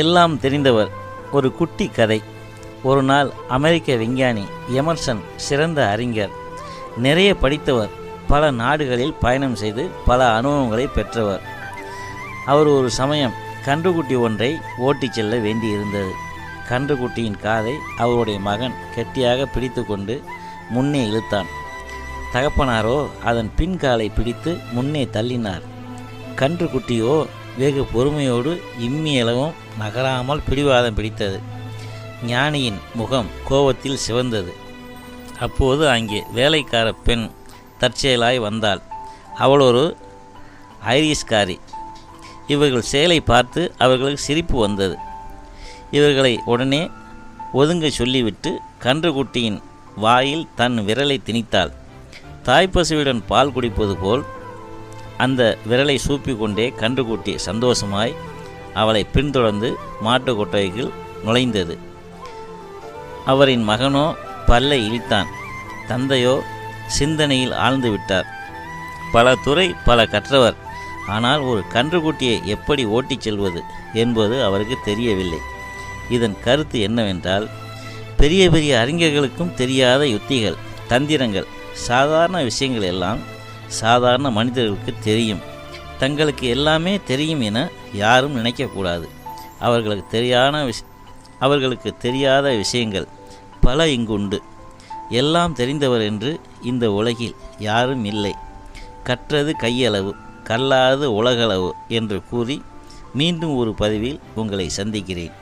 எல்லாம் தெரிந்தவர். ஒரு குட்டி கதை. ஒரு நாள் அமெரிக்க விஞ்ஞானி எமர்சன் சிறந்த அறிஞர், நிறைய படித்தவர், பல நாடுகளில் பயணம் செய்து பல அனுபவங்களை பெற்றவர். அவர் ஒரு சமயம் கன்றுக்குட்டி ஒன்றை ஓட்டிச் செல்ல வேண்டியிருந்தது. கன்றுக்குட்டியின் காதை அவருடைய மகன் கெட்டியாக பிடித்து கொண்டு முன்னே இழுத்தான். தகப்பனாரோ அதன் பின் காலை பிடித்து முன்னே தள்ளினார். கன்றுக்குட்டியோ வெகு பொறுமையோடு இம்மியளவும் நகராமல் பிடிவாதம் பிடித்தது. ஞானியின் முகம் கோபத்தில் சிவந்தது. அப்போது அங்கே வேலைக்கார பெண் தற்செயலாய் வந்தாள். அவள் ஒரு ஐரிஷ்காரி. இவர்கள் செயலை பார்த்து அவர்களுக்கு சிரிப்பு வந்தது. இவர்களை உடனே ஒதுங்க சொல்லிவிட்டு கன்றுக்குட்டியின் வாயில் தன் விரலை திணித்தாள். தாய்ப்பசுவிடன் பால் குடிப்பது போல் அந்த விரலை சூப்பிக்கொண்டே கன்றுக்குட்டி சந்தோஷமாய் அவளை பின்தொடர்ந்து மாட்டு கொட்டகைக்குள் நுழைந்தது. அவரின் மகனோ பல்லை இழித்தான். தந்தையோ சிந்தனையில் ஆழ்ந்து விட்டார். பல துறை பல கற்றவர். ஆனால் ஒரு கன்றுக்குட்டியை எப்படி ஓட்டிச் செல்வது என்பது அவருக்கு தெரியவில்லை. இதன் கருத்து என்னவென்றால், பெரிய பெரிய அறிஞர்களுக்கும் தெரியாத யுத்திகள், தந்திரங்கள், சாதாரண விஷயங்கள் எல்லாம் சாதாரண மனிதர்களுக்கு தெரியும். தங்களுக்கு எல்லாமே தெரியும் என யாரும் நினைக்கக்கூடாது. அவர்களுக்கு தெரியாத விஷயங்கள் பல இங்குண்டு. எல்லாம் தெரிந்தவர் என்று இந்த உலகில் யாரும் இல்லை. கற்றது கையளவு, கல்லாது உலகளவு என்று கூறி மீண்டும் ஒரு பதிவில் உங்களை சந்திக்கிறேன்.